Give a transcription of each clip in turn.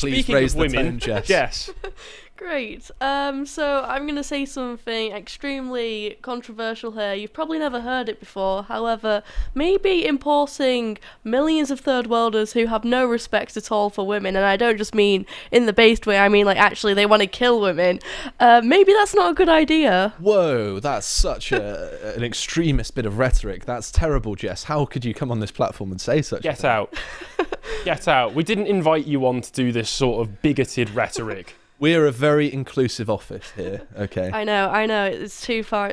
Please Speaking raise of the women, tone, Jess. Jess. Great. So I'm going to say something extremely controversial here. You've probably never heard it before. However, maybe importing millions of third worlders who have no respect at all for women, and I don't just mean in the based way, I mean like actually they want to kill women. Maybe that's not a good idea. Whoa, that's such an extremist bit of rhetoric. That's terrible, Jess. How could you come on this platform and say such a Get thing? out. Get out. We didn't invite you on to do this sort of bigoted rhetoric. We're a very inclusive office here, okay? I know, it's too far.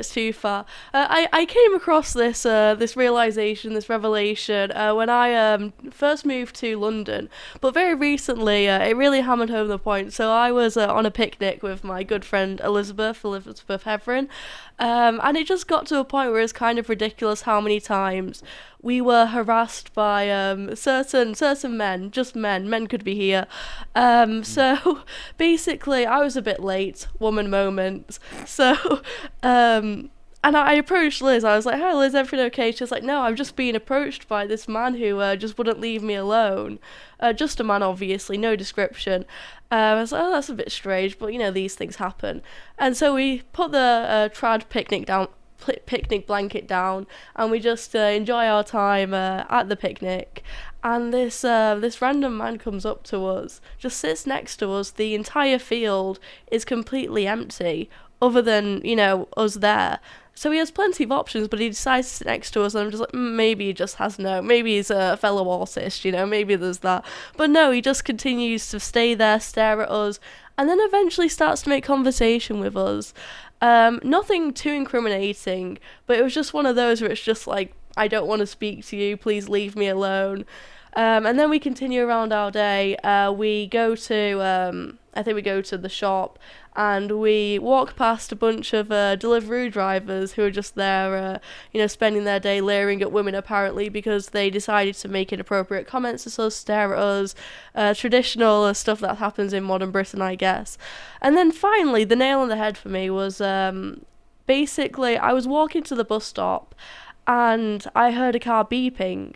I came across this realization, this revelation, when I first moved to London, but very recently it really hammered home the point. So I was on a picnic with my good friend Elizabeth Heverin, and it just got to a point where it's kind of ridiculous how many times we were harassed by certain men, just men. Men could be here. So basically, I was a bit late. Woman moment. So, and I approached Liz. I was like, "Hi, Liz, everything okay?" She was like, "No, I'm just being approached by this man who just wouldn't leave me alone. Just a man, obviously, no description." I was like, "Oh, that's a bit strange, but you know, these things happen." And so we put the trad picnic blanket down, and we just enjoy our time at the picnic. And this random man comes up to us, just sits next to us. The entire field is completely empty, other than, you know, us there. So he has plenty of options, but he decides to sit next to us, and I'm just like, maybe he just has maybe he's a fellow artist, you know, maybe there's that. But no, he just continues to stay there, stare at us, and then eventually starts to make conversation with us. Nothing too incriminating, but it was just one of those where it's just like, I don't want to speak to you, please leave me alone. And then we continue around our day. We go to, I think we go to the shop, and we walk past a bunch of delivery drivers who are just there, you know, spending their day leering at women, apparently, because they decided to make inappropriate comments to us, stare at us, traditional stuff that happens in modern Britain, I guess. And then finally, the nail on the head for me was, basically, I was walking to the bus stop, and I heard a car beeping,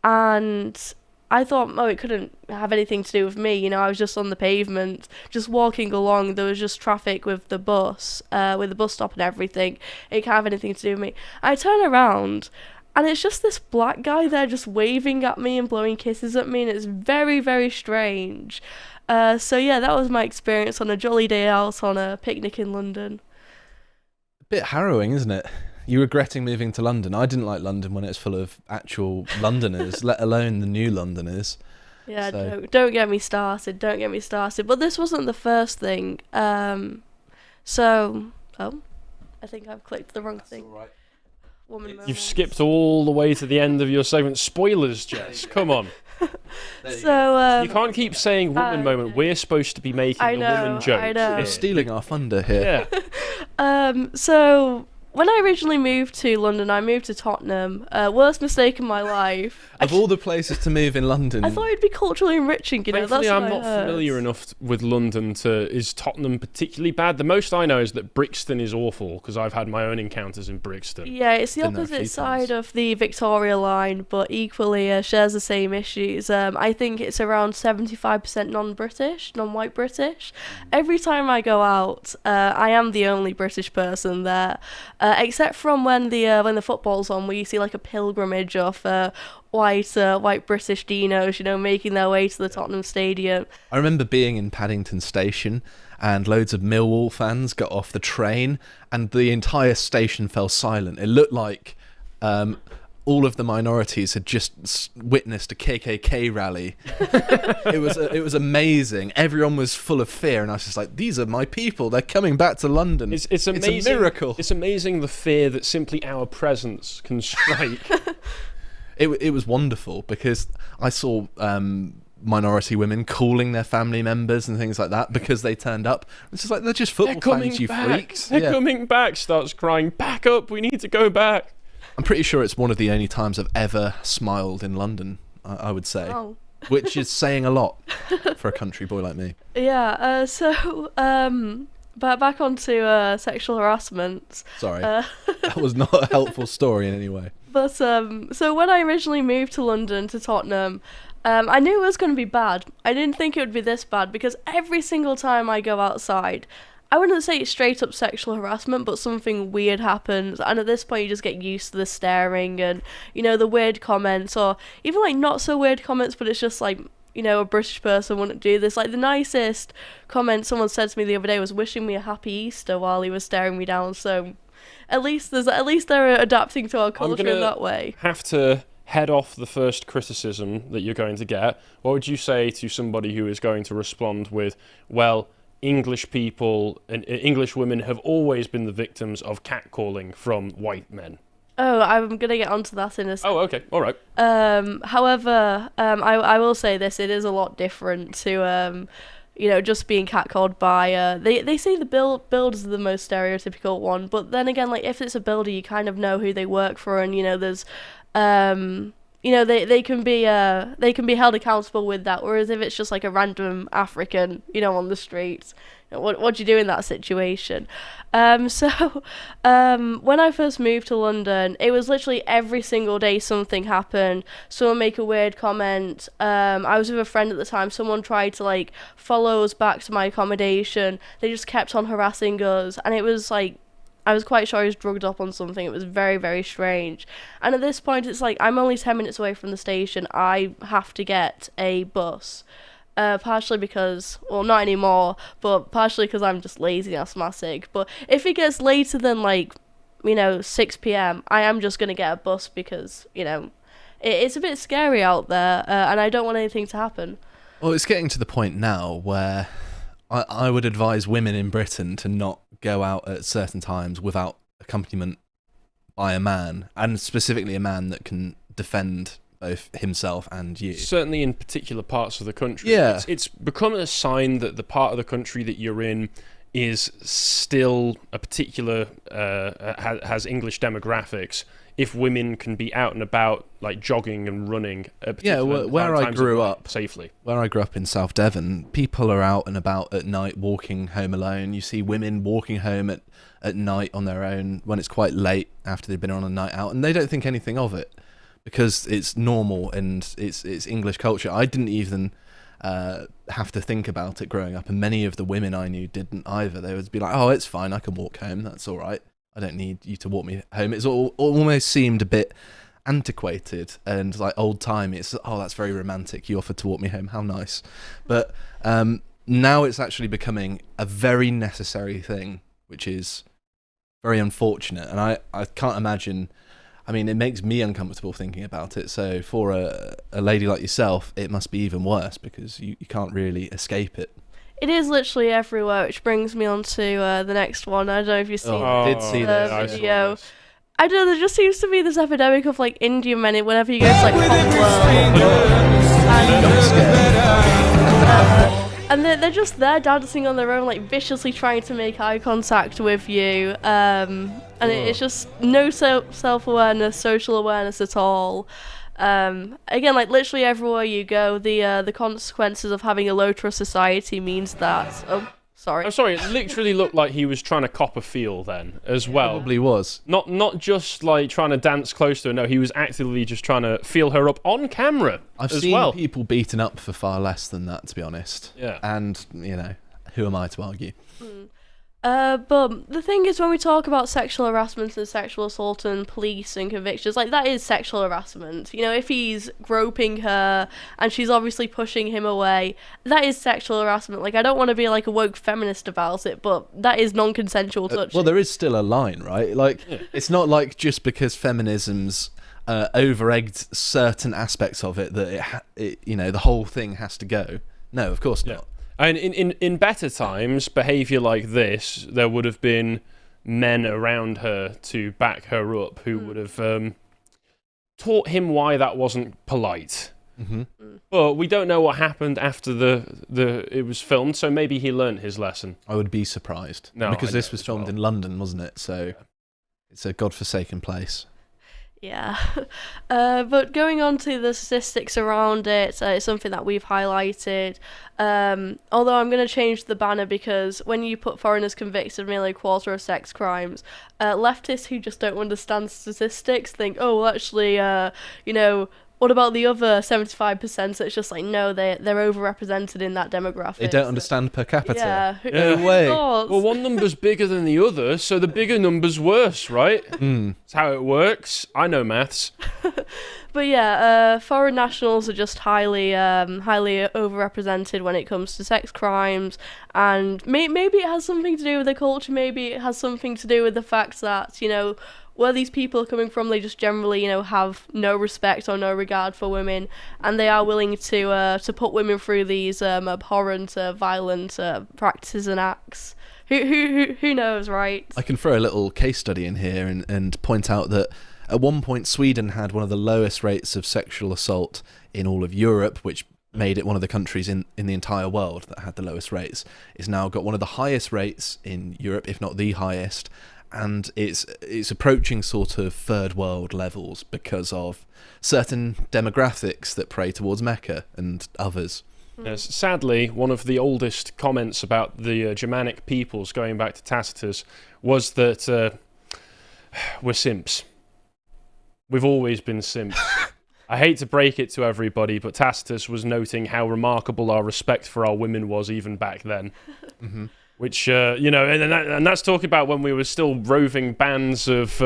and I thought, oh, it couldn't have anything to do with me, you know, I was just on the pavement, just walking along, there was just traffic with the bus stop and everything, it can't have anything to do with me. I turn around, and it's just this black guy there just waving at me and blowing kisses at me, and it's very, very strange. So yeah, that was my experience on a jolly day out on a picnic in London. A bit harrowing, isn't it? You regretting moving to London. I didn't like London when it's full of actual Londoners, let alone the new Londoners. Yeah, So- don't get me started. But this wasn't the first thing. I think I've clicked the wrong thing. All right. Woman You've moments. skipped all the way to the end of your segment. Spoilers, Jess. Come on. So You can't keep saying woman moment. We're supposed to be making I a know, woman joke. I know. You're stealing our thunder here. Yeah. So when I originally moved to London, I moved to Tottenham. Worst mistake in my life. Of all the places to move in London, I thought it'd be culturally enriching, you know. Thankfully, That's what I'm I not heard. familiar enough with London is Tottenham particularly bad. The most I know is that Brixton is awful, because I've had my own encounters in Brixton. Yeah, it's the Been there a few opposite side times. of the Victoria line, but equally shares the same issues. I think it's around 75% non-British, non-white British. Every time I go out, I am the only British person there, except from when the football's on, where you see like a pilgrimage of white British dinos, you know, making their way to the Tottenham Stadium. I remember being in Paddington Station and loads of Millwall fans got off the train and the entire station fell silent. It looked like all of the minorities had just witnessed a KKK rally. It was amazing. Everyone was full of fear, and I was just like, these are my people. They're coming back to London. It's amazing. It's a miracle. It's amazing the fear that simply our presence can strike. It was wonderful because I saw minority women calling their family members and things like that because they turned up. It's just like, they're just football fans, you freaks. They're Yeah. coming back. Starts crying, back up, we need to go back. I'm pretty sure it's one of the only times I've ever smiled in London, I would say. Oh. Which is saying a lot for a country boy like me. Yeah, but back onto sexual harassment. Sorry, that was not a helpful story in any way. But so when I originally moved to London, to Tottenham, I knew it was going to be bad. I didn't think it would be this bad because every single time I go outside, I wouldn't say it's straight up sexual harassment, but something weird happens, and at this point you just get used to the staring and, the weird comments, or even like not so weird comments, but it's just like, a British person wouldn't do this. Like the nicest comment someone said to me the other day was wishing me a happy Easter while he was staring me down. So at least they're adapting to our culture in that way. Have to head off the first criticism that you're going to get. What would you say to somebody who is going to respond with, well, English people and English women have always been the victims of catcalling from white men? Oh, I'm going to get onto that in a second. Oh, okay. All right. However, I will say this, it is a lot different to, just being catcalled by, they say the builders are the most stereotypical one, but then again, like, if it's a builder, you kind of know who they work for, and, there's, they can be held accountable with that, whereas if it's just like a random African, on the streets, what do you do in that situation? So when I first moved to London, it was literally every single day something happened. Someone make a weird comment. I was with a friend at the time. Someone tried to like follow us back to my accommodation. They just kept on harassing us, and it was like, I was quite sure I was drugged up on something. It was very, very strange. And at this point, it's like, I'm only 10 minutes away from the station. I have to get a bus. Partially because, well, not anymore, but partially because I'm just lazy and asthmatic. But if it gets later than, 6 p.m, I am just going to get a bus because, it's a bit scary out there, and I don't want anything to happen. Well, it's getting to the point now where I would advise women in Britain to not go out at certain times without accompaniment by a man, and specifically a man that can defend both himself and you. Certainly in particular parts of the country. Yeah. It's become a sign that the part of the country that you're in is still a particular, has English demographics. If women can be out and about, like jogging and running, where I grew up safely. Where I grew up in South Devon, people are out and about at night walking home alone. You see women walking home at night on their own when it's quite late after they've been on a night out, and they don't think anything of it because it's normal and it's English culture. I didn't even have to think about it growing up, and many of the women I knew didn't either. They would be like, oh, it's fine, I can walk home, that's all right. I don't need you to walk me home. It's almost seemed a bit antiquated and like old time. It's, oh, that's very romantic. You offered to walk me home. How nice. But now it's actually becoming a very necessary thing, which is very unfortunate. And I can't imagine. I mean, it makes me uncomfortable thinking about it. So for a lady like yourself, it must be even worse because you can't really escape it. It is literally everywhere, which brings me on to the next one. I don't know if you've seen I did see the video. I don't know, there just seems to be this epidemic of like Indian men whenever you go to like Hong and they're just there dancing on their own, like viciously trying to make eye contact with you. And it's just no self-awareness, social awareness at all. Again, like literally everywhere you go, the consequences of having a low trust society means that. Oh, sorry. I'm sorry. It literally looked like he was trying to cop a feel then as well. Probably was. Not just like trying to dance close to her. No, he was actively just trying to feel her up on camera. I've seen people beaten up for far less than that, to be honest. Yeah. And who am I to argue? But the thing is, when we talk about sexual harassment and sexual assault and police and convictions, like that is sexual harassment. If he's groping her and she's obviously pushing him away, that is sexual harassment. Like, I don't want to be like a woke feminist about it, but that is non-consensual touching. Well, there is still a line, right? Like, It's not like just because feminism's over-egged certain aspects of it that the whole thing has to go. No, of course not. And in better times, behaviour like this, there would have been men around her to back her up who would have taught him why that wasn't polite. Mm-hmm. But we don't know what happened after it was filmed, so maybe he learnt his lesson. I would be surprised. No, because this was filmed in London, wasn't it? So it's a godforsaken place. Yeah, but going on to the statistics around it, it's something that we've highlighted. Although I'm going to change the banner because when you put foreigners convicted of nearly a quarter of sex crimes, leftists who just don't understand statistics think, oh, well, actually, what about the other 75% that's just like, no, they're overrepresented in that demographic? They don't understand per capita. Yeah. No way. Well, one number's bigger than the other, so the bigger number's worse, right? That's how it works. I know maths. But yeah, foreign nationals are just highly overrepresented when it comes to sex crimes, and maybe it has something to do with the culture. Maybe it has something to do with the fact that, you know, where these people are coming from, they just generally, you know, have no respect or no regard for women, and they are willing to put women through these abhorrent, violent practices and acts. Who knows, right? I can throw a little case study in here and point out that at one point Sweden had one of the lowest rates of sexual assault in all of Europe, which made it one of the countries in the entire world that had the lowest rates. It's now got one of the highest rates in Europe, if not the highest, and it's approaching sort of third world levels because of certain demographics that prey towards Mecca and others. Yes, sadly, one of the oldest comments about the Germanic peoples, going back to Tacitus, was that we're simps. We've always been simps. I hate to break it to everybody, but Tacitus was noting how remarkable our respect for our women was even back then. Mm-hmm. Which, you know, and that's talking about when we were still roving bands of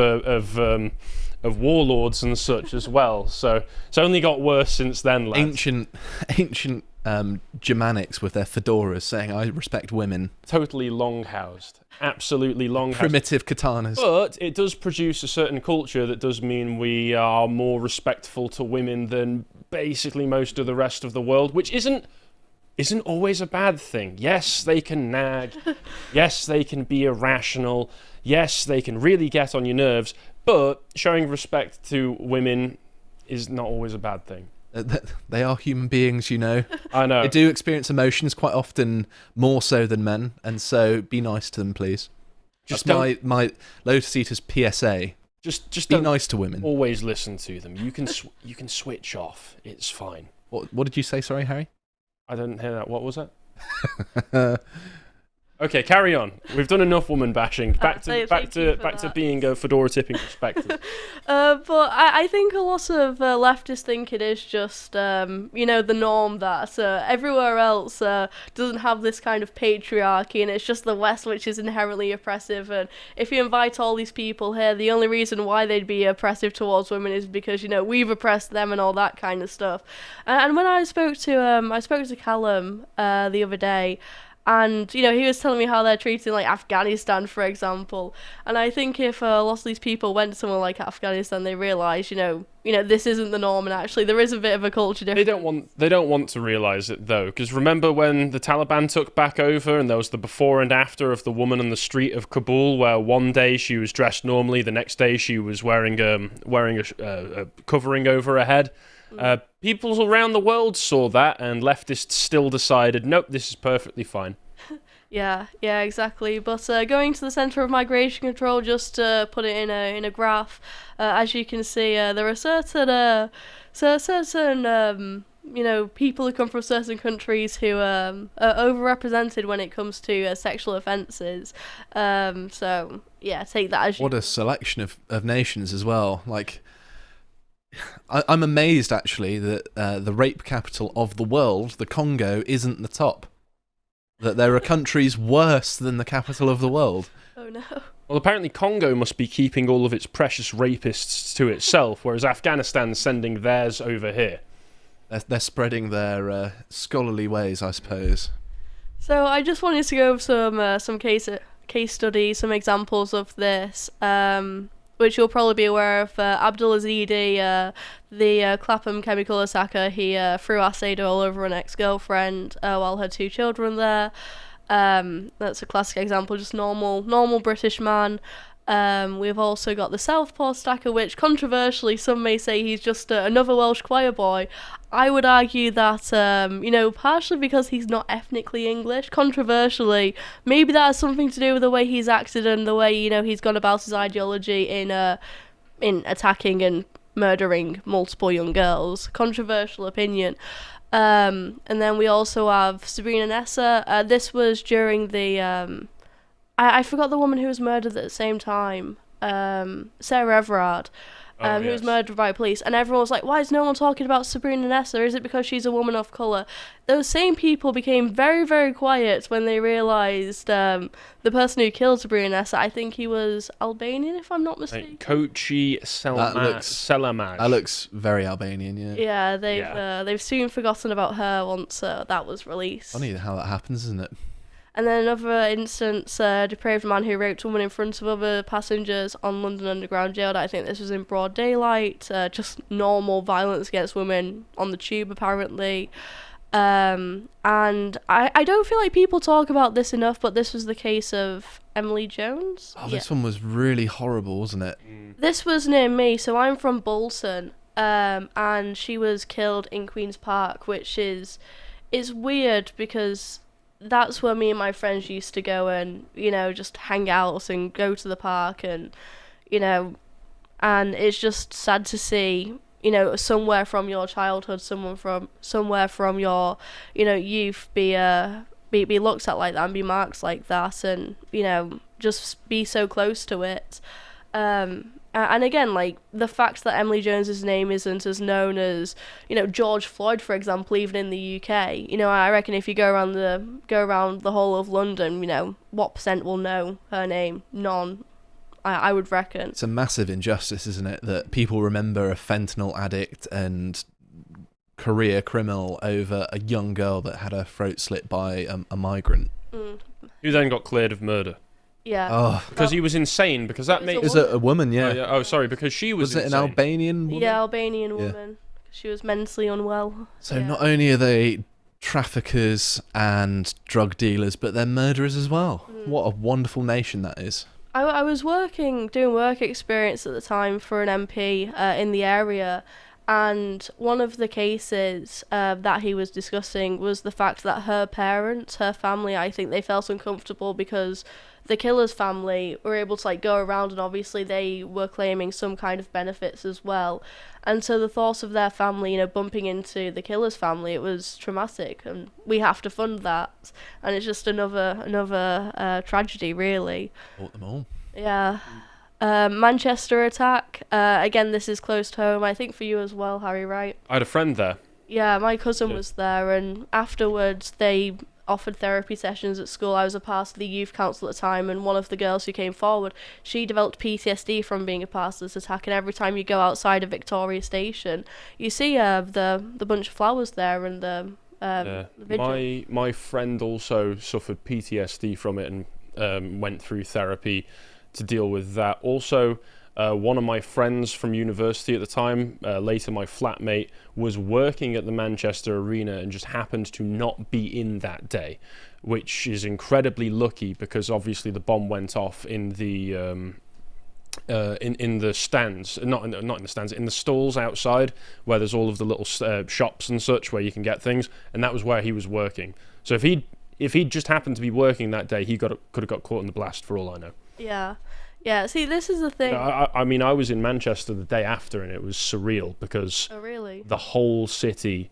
warlords and such as well. So it's only got worse since then, lads. Ancient Germanics with their fedoras saying, I respect women. Totally long-housed. Absolutely long-housed. Primitive katanas. But it does produce a certain culture that does mean we are more respectful to women than basically most of the rest of the world, which isn't always a bad thing. Yes, they can nag. Yes, they can be irrational. Yes, they can really get on your nerves. But showing respect to women is not always a bad thing. They are human beings, you know. I know. They do experience emotions quite often more so than men, and so be nice to them, please. Just That's my Lotus Eater's PSA. Just be don't nice to women. Always listen to them. You can switch off. It's fine. What did you say? Sorry, Harry. I didn't hear that. What was that? Okay, carry on. We've done enough woman bashing. Back to being a fedora tipping perspective. But I think a lot of leftists think it is just you know, the norm that everywhere else doesn't have this kind of patriarchy, and it's just the West which is inherently oppressive. And if you invite all these people here, the only reason why they'd be oppressive towards women is because, you know, we've oppressed them and all that kind of stuff. And when I spoke to Callum the other day. And, you know, he was telling me how they're treating, like, Afghanistan, for example. And I think if a lot of these people went to somewhere like Afghanistan, they realise, you know, this isn't the norm, and actually there is a bit of a culture difference. They don't want to realise it, though, because remember when the Taliban took back over and there was the before and after of the woman on the street of Kabul, where one day she was dressed normally, the next day she was wearing a covering over her head. People around the world saw that, and leftists still decided, nope, this is perfectly fine. Yeah, exactly. But going to the Centre of Migration Control, just to put it in a graph, as you can see, there are certain you know, people who come from certain countries who are overrepresented when it comes to sexual offences. So yeah, take that as what a selection of nations as well. Like, I'm amazed, actually, that the rape capital of the world, the Congo, isn't the top. That there are countries worse than the capital of the world. Oh, no. Well, apparently Congo must be keeping all of its precious rapists to itself, whereas Afghanistan's sending theirs over here. They're spreading their scholarly ways, I suppose. So I just wanted to go over some case studies, some examples of this. Which you'll probably be aware of. Abdul Azidi, the Clapham chemical attacker, he threw acid all over an ex-girlfriend while her 2 children there. That's a classic example, just normal British man. We've also got the Southpaw stacker, which controversially some may say he's just another Welsh choir boy. I would argue that, you know, partially because he's not ethnically English, controversially, maybe that has something to do with the way he's acted and the way, you know, he's gone about his ideology in attacking and murdering multiple young girls. Controversial opinion. And then we also have Sabrina Nessa. This was during the... I forgot the woman who was murdered at the same time. Sarah Everard. who was murdered by police, and everyone was like, why is no one talking about Sabrina Nessa? Is it because she's a woman of colour? Those same people became very, very quiet when they realised the person who killed Sabrina Nessa, I think he was Albanian, if I'm not mistaken. Kochi Selamaj. That looks very Albanian, yeah. Yeah, they've soon forgotten about her once that was released. Funny how that happens, isn't it? And then another instance, depraved man who raped a woman in front of other passengers on London Underground jailed. I think this was in broad daylight, just normal violence against women on the tube, apparently. And I don't feel like people talk about this enough, but this was the case of Emily Jones. Oh, this one was really horrible, wasn't it? This was near me, so I'm from Bolton, and she was killed in Queen's Park, which is weird because that's where me and my friends used to go and, just hang out and go to the park and, and it's just sad to see, somewhere from your childhood, somewhere from your, youth be looked at like that and be marked like that and, just be so close to it. And again, like, the fact that Emily Jones's name isn't as known as, George Floyd, for example, even in the UK. I reckon if you go around the whole of London, what percent will know her name? None, I would reckon. It's a massive injustice, isn't it, that people remember a fentanyl addict and career criminal over a young girl that had her throat slit by a migrant. Who then got cleared of murder. Yeah. Oh. Because he was insane, because that makes... Is it a woman, yeah? Oh, sorry, because she was it insane. an Albanian woman? Yeah, Albanian woman. She was mentally unwell. So not only are they traffickers and drug dealers, but they're murderers as well. What a wonderful nation that is. I was doing work experience at the time for an MP in the area, and one of the cases that he was discussing was the fact that her parents, her family, I think they felt uncomfortable because the killer's family were able to go around, and obviously they were claiming some kind of benefits as well. And so the thought of their family, bumping into the killer's family, it was traumatic, and we have to fund that. And it's just another tragedy, really. Bought them all. Yeah. Manchester attack. Again, this is close to home, I think for you as well, Harry, right? I had a friend there. Yeah, my cousin was there, and afterwards they offered therapy sessions at school. I was a part of the youth council at the time, and one of the girls who came forward, she developed PTSD from being a part of this attack, and every time you go outside of Victoria Station, you see the bunch of flowers there and the vigil. My friend also suffered PTSD from it and went through therapy to deal with that. Also, one of my friends from university at the time, later my flatmate, was working at the Manchester Arena and just happened to not be in that day, which is incredibly lucky because obviously the bomb went off in the in the stands, not in the stands, in the stalls outside where there's all of the little shops and such where you can get things, and that was where he was working. So if he'd just happened to be working that day, he could have got caught in the blast for all I know. Yeah, see, this is the thing. I mean, I was in Manchester the day after, and it was surreal because the whole city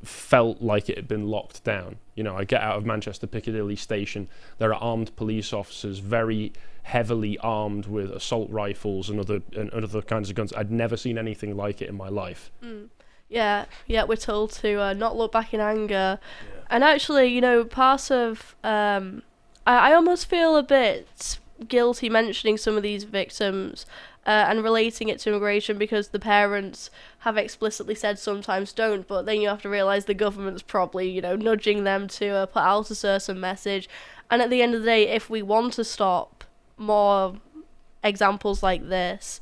felt like it had been locked down. I get out of Manchester Piccadilly Station, there are armed police officers, very heavily armed with assault rifles and other kinds of guns. I'd never seen anything like it in my life. Yeah, we're told to not look back in anger. Yeah. And actually, part of... I almost feel a bit guilty mentioning some of these victims and relating it to immigration because the parents have explicitly said sometimes don't, but then you have to realise the government's probably, nudging them to put out a certain message. And at the end of the day, if we want to stop more examples like this,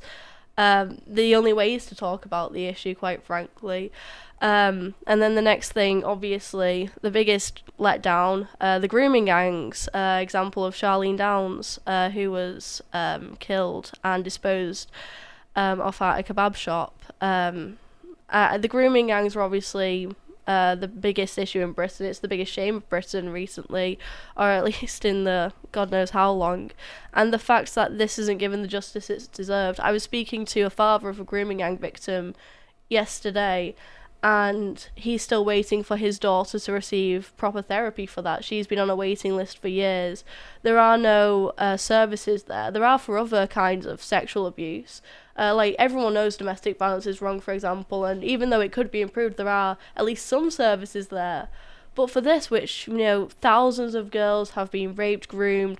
the only way is to talk about the issue, quite frankly. And then the next thing, obviously, the biggest letdown, the grooming gangs, example of Charlene Downs, who was killed and disposed of at a kebab shop. The grooming gangs were obviously the biggest issue in Britain. It's the biggest shame of Britain recently, or at least in the God knows how long. And the fact that this isn't given the justice it's deserved. I was speaking to a father of a grooming gang victim yesterday, and he's still waiting for his daughter to receive proper therapy for that. She's been on a waiting list for years. There are no services there. There are for other kinds of sexual abuse. Like, everyone knows domestic violence is wrong, for example, and even though it could be improved, there are at least some services there. But for this, which, thousands of girls have been raped, groomed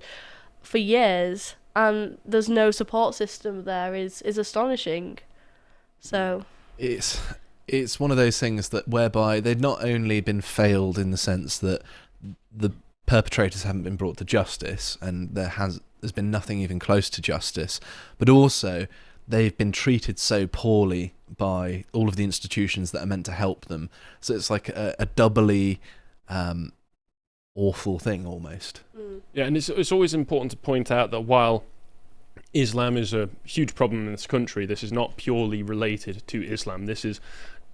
for years, and there's no support system there, is astonishing. So it's one of those things that whereby they've not only been failed in the sense that the perpetrators haven't been brought to justice, and there's been nothing even close to justice, but also they've been treated so poorly by all of the institutions that are meant to help them. So it's like a doubly awful thing almost. Yeah, and it's always important to point out that while Islam is a huge problem in this country, this is not purely related to Islam. This is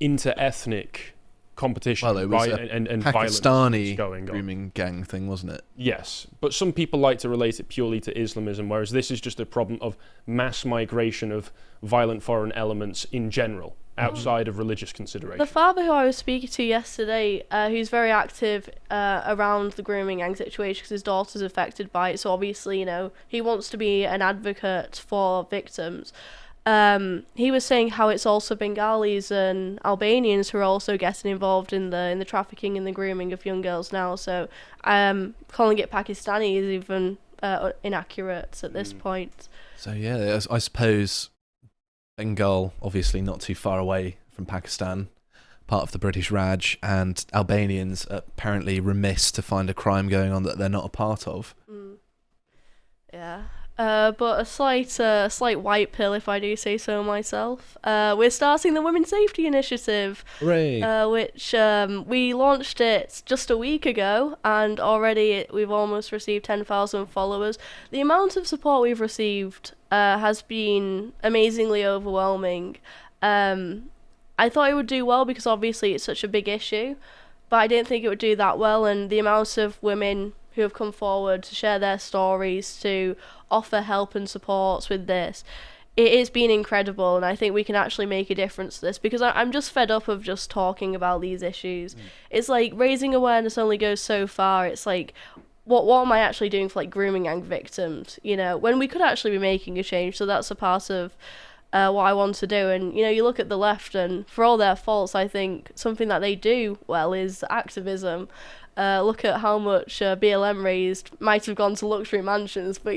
inter-ethnic competition, well, it was and Pakistani violence going on. grooming gang thing, wasn't it? Yes, but some people like to relate it purely to Islamism, whereas this is just a problem of mass migration of violent foreign elements in general, outside of religious consideration. The father who I was speaking to yesterday, who's very active around the grooming gang situation because his daughter's affected by it, so obviously, he wants to be an advocate for victims. He was saying how it's also Bengalis and Albanians who are also getting involved in the trafficking and the grooming of young girls now. So calling it Pakistani is even inaccurate at this point. So yeah, I suppose Bengal, obviously not too far away from Pakistan, part of the British Raj, and Albanians are apparently remiss to find a crime going on that they're not a part of. Yeah. But a slight white pill, if I do say so myself. We're starting the Women's Safety Initiative, Hooray! Which we launched it just a week ago, and already we've almost received 10,000 followers. The amount of support we've received has been amazingly overwhelming. I thought it would do well because obviously it's such a big issue, but I didn't think it would do that well, and the amount of women who have come forward to share their stories, to offer help and support with this, it has been incredible, and I think we can actually make a difference to this, because I'm just fed up of just talking about these issues. It's like raising awareness only goes so far. It's like, what am I actually doing for grooming gang victims, when we could actually be making a change? So that's a part of what I want to do. And you look at the left, and for all their faults, I think something that they do well is activism. Look at how much BLM raised, might have gone to luxury mansions, but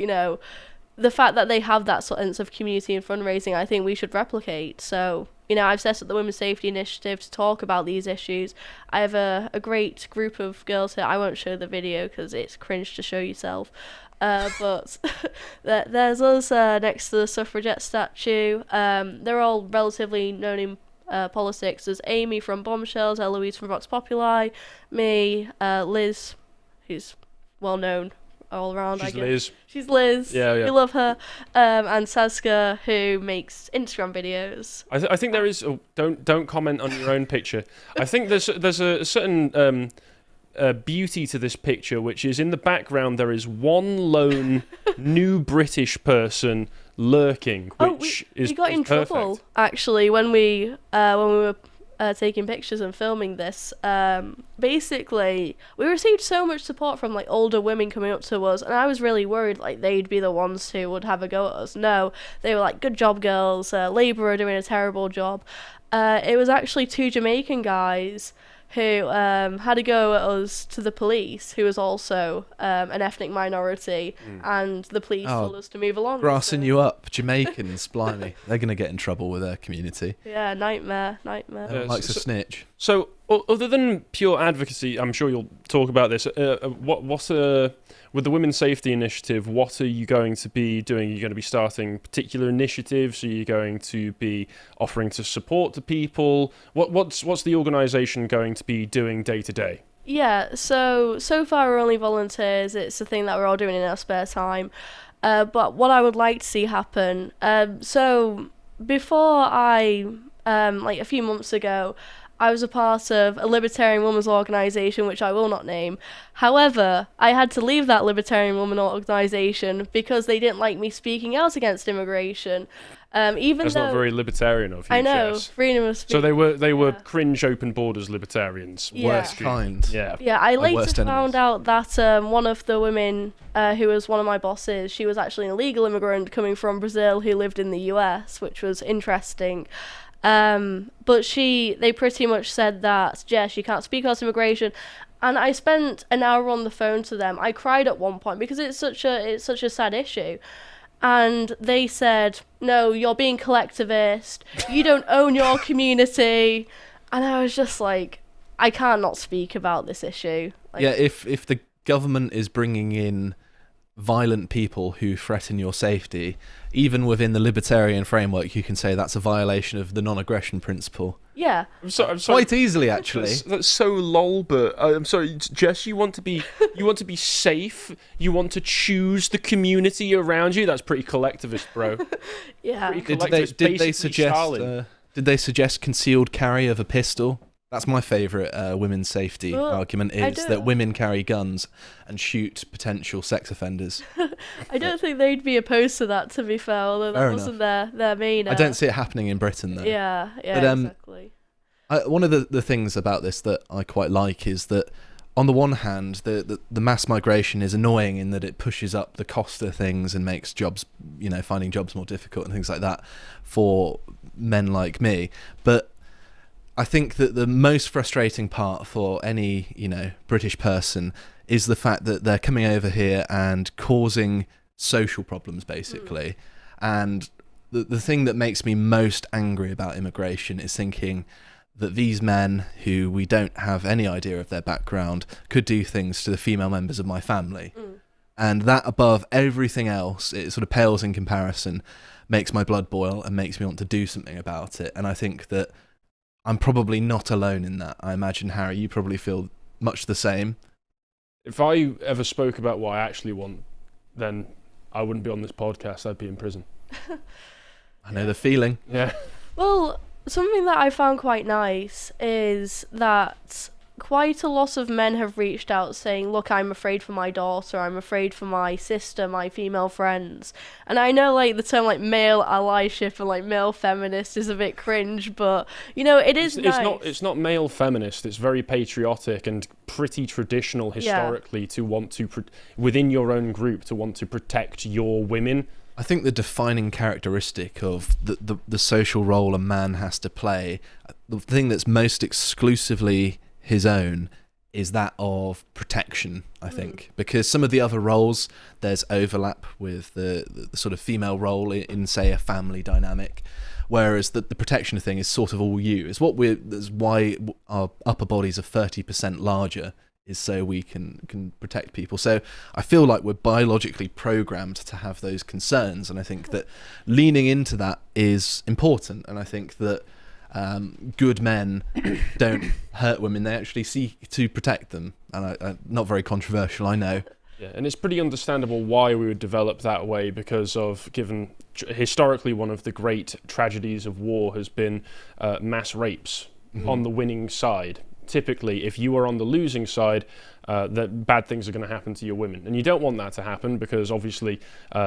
the fact that they have that sense of community and fundraising, I think we should replicate. So I've set up the Women's Safety Initiative to talk about these issues. I have a great group of girls here. I won't show the video because it's cringe to show yourself. But there's us next to the suffragette statue. They're all relatively known in politics. There's Amy from Bombshells, Eloise from Vox Populi, me, Liz, who's well known all around. She's Liz. She's Liz. Yeah. We love her. And Sazka, who makes Instagram videos. I think there is. Don't comment on your own picture. I think there's a certain beauty to this picture, which is in the background there is one lone new British person lurking, which we got in perfect. Trouble actually when we were taking pictures and filming this. Basically, we received so much support from older women coming up to us, and I was really worried they'd be the ones who would have a go at us. No, they were good job, girls. Labour are doing a terrible job. It was actually two Jamaican guys who had to go at us to the police, who was also an ethnic minority, and the police told us to move along. Grassing you up, Jamaicans, blimey. They're going to get in trouble with their community. Yeah, nightmare. Likes a snitch. So, other than pure advocacy, I'm sure you'll talk about this, with the Women's Safety Initiative, what are you going to be doing? Are you going to be starting particular initiatives? Are you going to be offering to support to people? What's the organisation going to be doing day to day? Yeah, so far we're only volunteers. It's a thing that we're all doing in our spare time. But what I would like to see happen, so before a few months ago, I was a part of a Libertarian women's organisation, which I will not name. However, I had to leave that Libertarian women organisation because they didn't like me speaking out against immigration. Even That's though not very libertarian of you, I know, Jess. freedom of speech. So they were cringe open borders libertarians. Yeah. Worst kind. Yeah. Yeah, I My worst later found enemies. out that one of the women who was one of my bosses, she was actually an illegal immigrant coming from Brazil who lived in the US, which was interesting. But they pretty much said that, Jess, you can't speak about immigration. And I spent an hour on the phone to them. I cried at one point because it's such a sad issue. And they said, no, you're being collectivist. You don't own your community. And I was just like, I can't not speak about this issue. Like, Yeah, if the government is bringing in violent people who threaten your safety, even within the libertarian framework, you can say that's a violation of the non-aggression principle. yeah. I'm sorry. Quite easily, actually. That's so lol, but I'm sorry, Jess. You want to be safe. You want to choose the community around you. That's pretty collectivist, bro. Yeah. Pretty Did collectivist. they Basically suggest? Stalin. Did they suggest concealed carry of a pistol? That's my favourite women's safety Well, argument, I is don't- that women carry guns and shoot potential sex offenders. I don't think they'd be opposed to that, to be fair, although that Fair wasn't their main. I don't see it happening in Britain, though. Yeah, But, exactly. One of the things about this that I quite like is that, on the one hand, the mass migration is annoying in that it pushes up the cost of things and makes jobs, finding jobs more difficult and things like that for men like me. But I think that the most frustrating part for any, British person is the fact that they're coming over here and causing social problems, basically. And the thing that makes me most angry about immigration is thinking that these men, who we don't have any idea of their background, could do things to the female members of my family. And that, above everything else, it sort of pales in comparison, makes my blood boil and makes me want to do something about it. And I think that I'm probably not alone in that. I imagine, Harry, you probably feel much the same. If I ever spoke about what I actually want, then I wouldn't be on this podcast. I'd be in prison. I know the feeling. Yeah. Well, something that I found quite nice is that quite a lot of men have reached out saying, look, I'm afraid for my daughter, I'm afraid for my sister, my female friends. And I know, the term, male allyship and, male feminist is a bit cringe, but, it is nice. It's not male feminist. It's very patriotic and pretty traditional historically to want to, within your own group, to want to protect your women. I think the defining characteristic of the social role a man has to play, the thing that's most exclusively his own, is that of protection, I think. Because some of the other roles, there's overlap with the sort of female role in, say, a family dynamic, whereas the protection thing is sort of all you. It's why our upper bodies are 30% larger, is so we can protect people. So I feel like we're biologically programmed to have those concerns, and I think that leaning into that is important. And I think that good men don't hurt women; they actually seek to protect them. And I not very controversial, I know. Yeah, and it's pretty understandable why we would develop that way, because of, given historically, one of the great tragedies of war has been mass rapes on the winning side. Typically, if you are on the losing side, that bad things are going to happen to your women. And you don't want that to happen, because obviously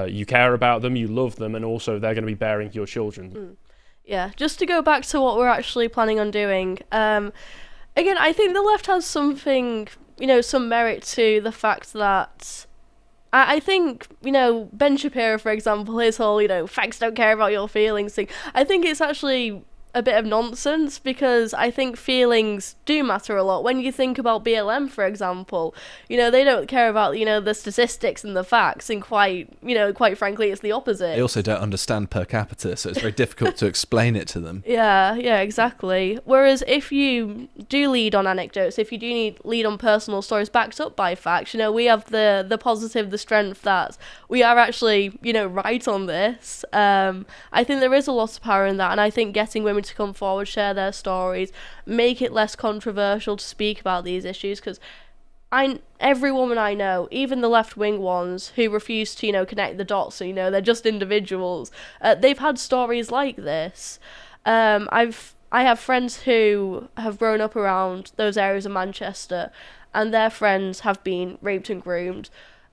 you care about them, you love them, and also they're going to be bearing your children. Yeah, just to go back to what we're actually planning on doing. Again, I think the left has something, some merit to the fact that I think, Ben Shapiro, for example, his whole, fags don't care about your feelings thing. I think it's actually a bit of nonsense, because I think feelings do matter a lot. When you think about BLM, for example, they don't care about, the statistics and the facts, and quite frankly, it's the opposite. They also don't understand per capita, so it's very difficult to explain it to them. Yeah, exactly. Whereas if you do lead on anecdotes, if you do lead on personal stories backed up by facts, we have the positive, the strength that we are actually, right on this. I think there is a lot of power in that, and I think getting women to come forward, share their stories, make it less controversial to speak about these issues, because every woman I know, even the left-wing ones who refuse to, connect the dots, they're just individuals, they've had stories like this. I have friends who have grown up around those areas of Manchester, and their friends have been raped and groomed,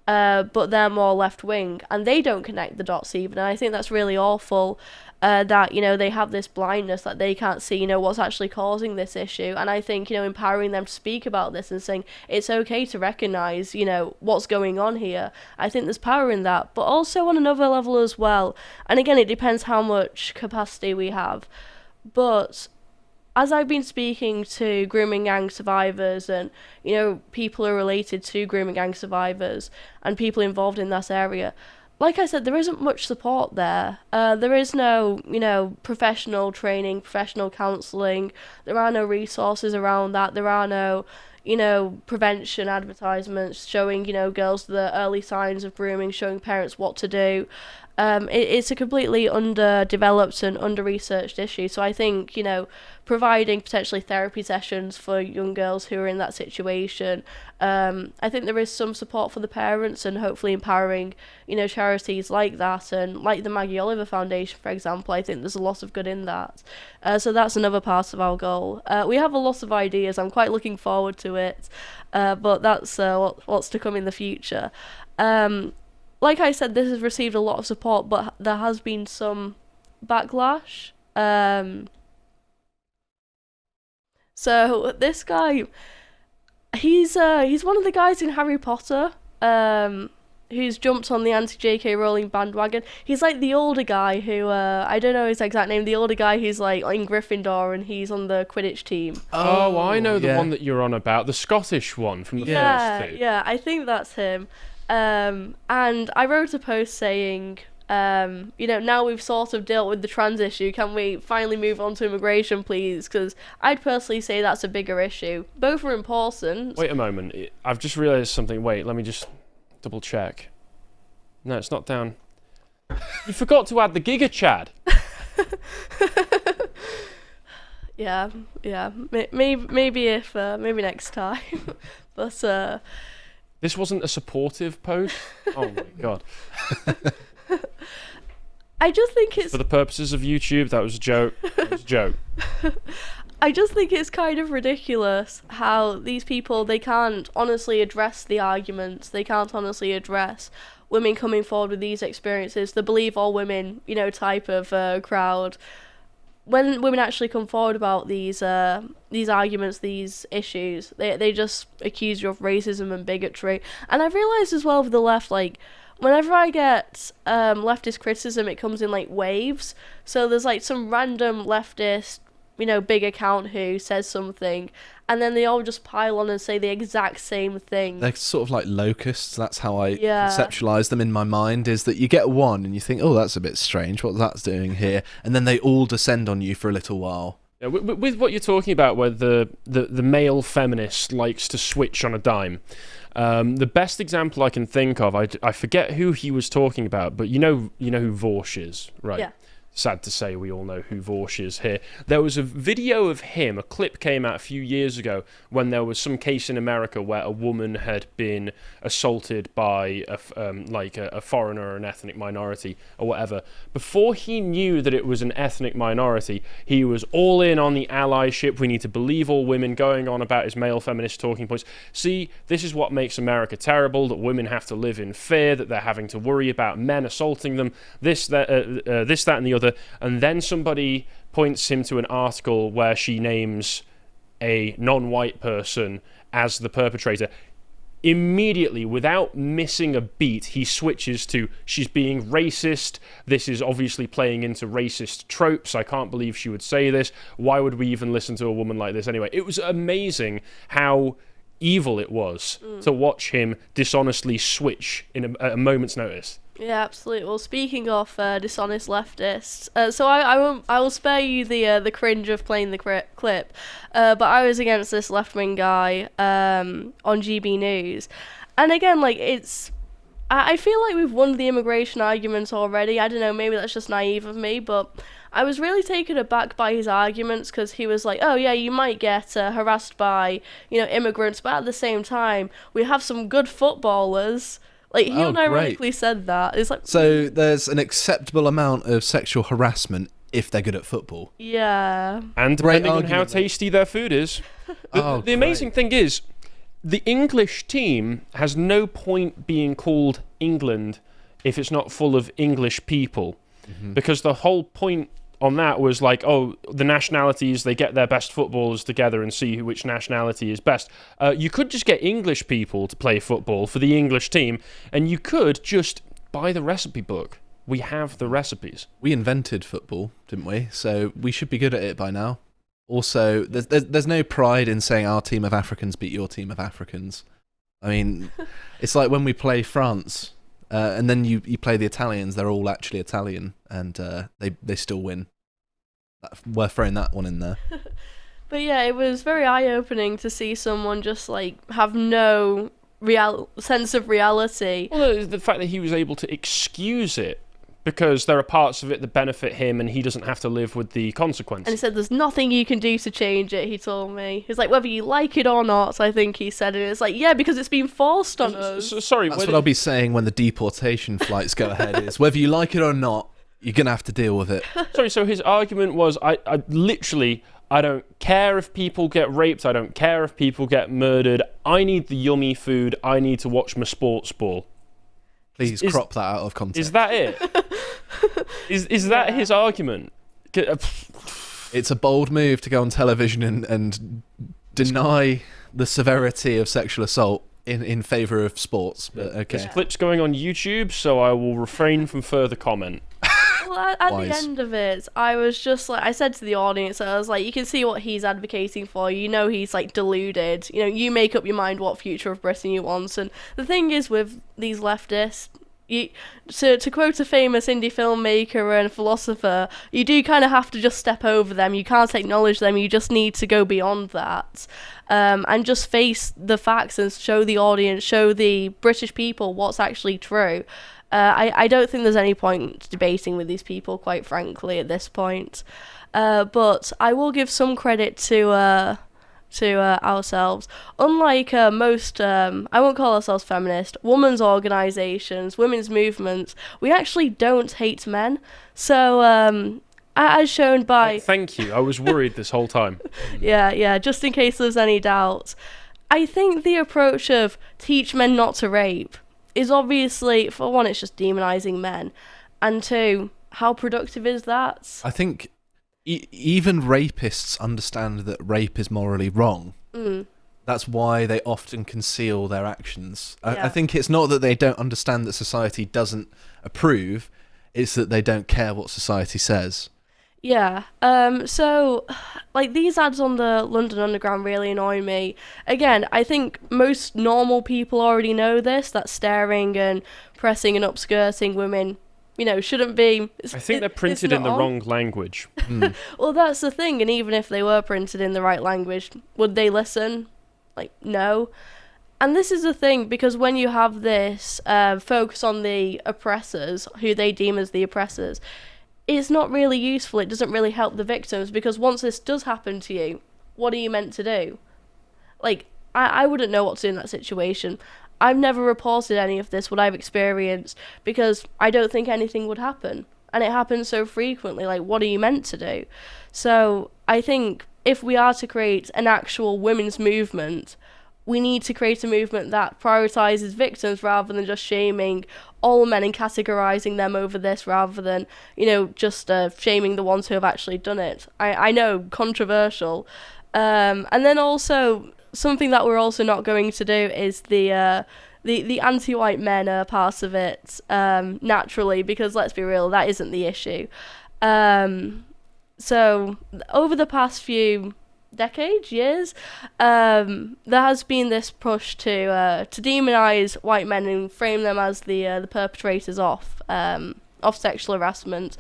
but they're more left-wing, and they don't connect the dots even, and I think that's really awful, that, you know, they have this blindness that they can't see, you know, what's actually causing this issue. And I think, you know, empowering them to speak about this and saying it's okay to recognise, you know, what's going on here, I think there's power in that. But also on another level as well, and again, it depends how much capacity we have, but as I've been speaking to grooming gang survivors and, you know, people who are related to grooming gang survivors and people involved in that area, like I said, there isn't much support there. There is no, you know, professional training, professional counselling. There are no resources around that. There are no, you know, prevention advertisements showing, you know, girls the early signs of grooming, showing parents what to do. It's a completely underdeveloped and under-researched issue. So I think, you know, providing potentially therapy sessions for young girls who are in that situation, I think there is some support for the parents, and hopefully empowering, you know, charities like that and like the Maggie Oliver Foundation, for example. I think there's a lot of good in that. So that's another part of our goal. We have a lot of ideas. I'm quite looking forward to it, but that's what's to come in the future. Like I said, this has received a lot of support, but there has been some backlash. So this guy, he's one of the guys in Harry Potter, who's jumped on the anti-JK Rowling bandwagon. He's like the older guy who, I don't know his exact name, the older guy who's like in Gryffindor and he's on the Quidditch team. Oh, I know the one that you're on about, the Scottish one from the first two. Yeah, I think that's him. And I wrote a post saying, you know, now we've sort of dealt with the trans issue, can we finally move on to immigration, please? Because I'd personally say that's a bigger issue. Both are important. Wait a moment. I've just realised something. Wait, let me just double check. No, it's not down. You forgot to add the Giga Chad. Yeah. Maybe next time. But this wasn't a supportive post. Oh my god. I just think it's... For the purposes of YouTube, that was a joke. That was a joke. I just think it's kind of ridiculous how these people, they can't honestly address the arguments. They can't honestly address women coming forward with these experiences. The believe all women, you know, type of crowd. When women actually come forward about these arguments, these issues, they just accuse you of racism and bigotry. And I've realised as well with the left, like, whenever I get leftist criticism, it comes in like waves. So there's like some random leftist, you know, big account who says something, and then they all just pile on and say the exact same thing. They're sort of like locusts. That's how I conceptualise them in my mind, is that you get one and you think, oh, that's a bit strange, what that's doing here, and then they all descend on you for a little while. Yeah, with what you're talking about, where the male feminist likes to switch on a dime, the best example I can think of, I forget who he was talking about, but you know who Vorsh is, right? Yeah. Sad to say, we all know who Vorsh is here. There was a video of him, a clip came out a few years ago when there was some case in America where a woman had been assaulted by a foreigner or an ethnic minority or whatever. Before he knew that it was an ethnic minority, he was all in on the allyship, we need to believe all women, going on about his male feminist talking points. See, this is what makes America terrible, that women have to live in fear, that they're having to worry about men assaulting them, this, that, and the other. And then somebody points him to an article where she names a non-white person as the perpetrator. Immediately, without missing a beat, he switches to, she's being racist, this is obviously playing into racist tropes, I can't believe she would say this, why would we even listen to a woman like this anyway? It was amazing how evil it was to watch him dishonestly switch in a moment's notice. Yeah, absolutely. Well, speaking of dishonest leftists, so I will spare you the cringe of playing the clip, but I was against this left-wing guy on GB News, and again, like, I feel like we've won the immigration arguments already. I don't know, maybe that's just naive of me, but I was really taken aback by his arguments, because he was like, oh yeah, you might get harassed by, you know, immigrants, but at the same time, we have some good footballers. Like, he unironically said that. It's like, so there's an acceptable amount of sexual harassment if they're good at football. Yeah. And Great depending on how argument, mate. tasty their food is. The amazing thing is, the English team has no point being called England if it's not full of English people. Because the whole point on that was like, oh, the nationalities, they get their best footballers together and see which nationality is best. You could just get English people to play football for the English team, and you could just buy the recipe book. We have the recipes. We invented football, didn't we? So we should be good at it by now. Also, there's no pride in saying our team of Africans beat your team of Africans. I mean, it's like when we play France, and then you play the Italians, they're all actually Italian, and they still win. We're throwing that one in there. But yeah, it was very eye-opening to see someone just like have no sense of reality. Well, the fact that he was able to excuse it because there are parts of it that benefit him and he doesn't have to live with the consequences. And he said there's nothing you can do to change it, he told me. He's like, whether you like it or not, I think he said it. It's like, yeah, because it's been forced on us. Sorry, That's what I'll be saying when the deportation flights go ahead, is whether you like it or not, you're going to have to deal with it. Sorry, so his argument was, I literally, I don't care if people get raped, I don't care if people get murdered, I need the yummy food, I need to watch my sports ball. Please crop that out of context. Is that it? Is that his argument? It's a bold move to go on television and deny the severity of sexual assault in favour of sports. But okay. This clip's going on YouTube, so I will refrain from further comment. Well, at the end of it, I was just like, I said to the audience, I was like, you can see what he's advocating for. You know he's like deluded. You know, you make up your mind what future of Britain you want. And the thing is with these leftists, to quote a famous indie filmmaker and philosopher, you do kind of have to just step over them. You can't acknowledge them. You just need to go beyond that, and just face the facts and show the audience, show the British people what's actually true. I don't think there's any point debating with these people, quite frankly, at this point. But I will give some credit to ourselves. Unlike most, I won't call ourselves feminist, women's organisations, women's movements, we actually don't hate men. So, as shown by... Thank you, I was worried this whole time. Yeah, just in case there's any doubt. I think the approach of teach men not to rape is obviously, for one, it's just demonising men, and two, how productive is that? I think even rapists understand that rape is morally wrong. That's why they often conceal their actions. I think it's not that they don't understand that society doesn't approve, it's that they don't care what society says. Yeah, so, like, these ads on the London Underground really annoy me. Again, I think most normal people already know this, that staring and pressing and upskirting women, you know, shouldn't be... I think they're printed in the wrong language. Well, that's the thing, and even if they were printed in the right language, would they listen? Like, no. And this is the thing, because when you have this focus on the oppressors, who they deem as the oppressors, it's not really useful. It doesn't really help the victims, because once this does happen to you, what are you meant to do? Like, I wouldn't know what to do in that situation. I've never reported any of this, what I've experienced, because I don't think anything would happen. And it happens so frequently. Like, what are you meant to do? So I think if we are to create an actual women's movement, we need to create a movement that prioritises victims rather than just shaming all men and categorising them over this, rather than, you know, just shaming the ones who have actually done it. I know, controversial. And then also, something that we're also not going to do is the anti-white men part of it, naturally, because let's be real, that isn't the issue. So, over the past few decades, years, there has been this push to demonise white men and frame them as the perpetrators of sexual harassment.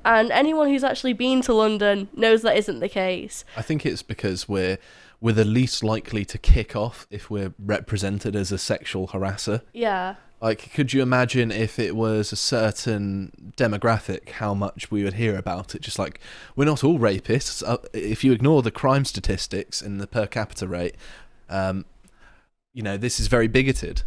And anyone who's actually been to London knows that isn't the case. I think it's because we're the least likely to kick off if we're represented as a sexual harasser. Yeah. Like, could you imagine if it was a certain demographic, how much we would hear about it? Just like, we're not all rapists. If you ignore the crime statistics and the per capita rate, you know, this is very bigoted.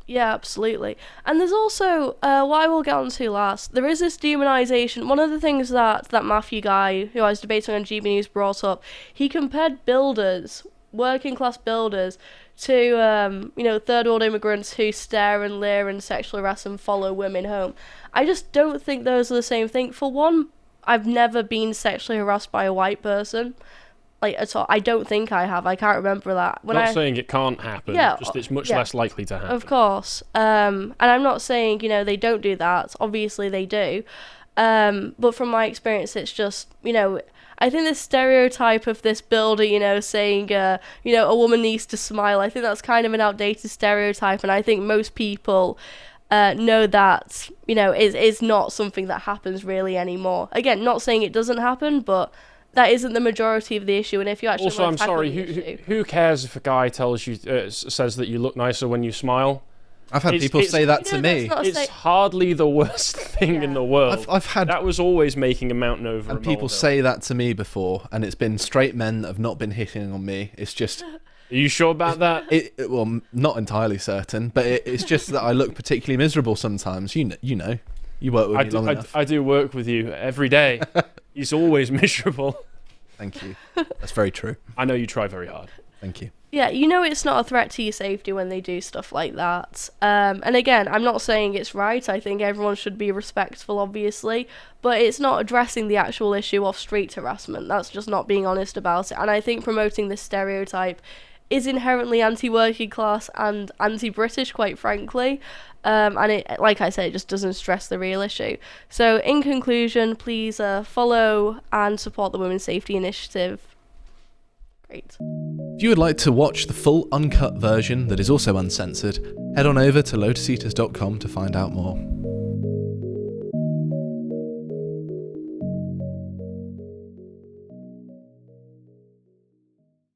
Yeah, absolutely. And there's also, what I will get onto last, there is this demonisation. One of the things that Matthew guy, who I was debating on GB News, brought up, he compared builders, working class builders, to, third world immigrants who stare and leer and sexually harass and follow women home. I just don't think those are the same thing. For one, I've never been sexually harassed by a white person. Like, at all. I don't think I have. I can't remember that. Not saying it can't happen, just it's much less likely to happen. Of course. And I'm not saying, they don't do that. Obviously they do. But from my experience, it's just, I think this stereotype of this builder, saying, a woman needs to smile, I think that's kind of an outdated stereotype. And I think most people know that, is not something that happens really anymore. Again, not saying it doesn't happen, but that isn't the majority of the issue. And if you actually also, I'm sorry, who cares if a guy tells you says that you look nicer when you smile? I've had people say that to me. It's hardly the worst thing in the world. I've had that was always making a mountain over. And people say that to me before, and it's been straight men that have not been hitting on me. It's just. Are you sure about that? Well, not entirely certain, but it's just that I look particularly miserable sometimes. You know, you work with me long enough. I do work with you every day. He's always miserable. Thank you. That's very true. I know you try very hard. Thank you. Yeah, it's not a threat to your safety when they do stuff like that. And again, I'm not saying it's right. I think everyone should be respectful, obviously. But it's not addressing the actual issue of street harassment. That's just not being honest about it. And I think promoting this stereotype is inherently anti-working class and anti-British, quite frankly. And it, like I said, it just doesn't stress the real issue. So in conclusion, please follow and support the Women's Safety Initiative. Great. If you would like to watch the full uncut version that is also uncensored, head on over to lotuseaters.com to find out more.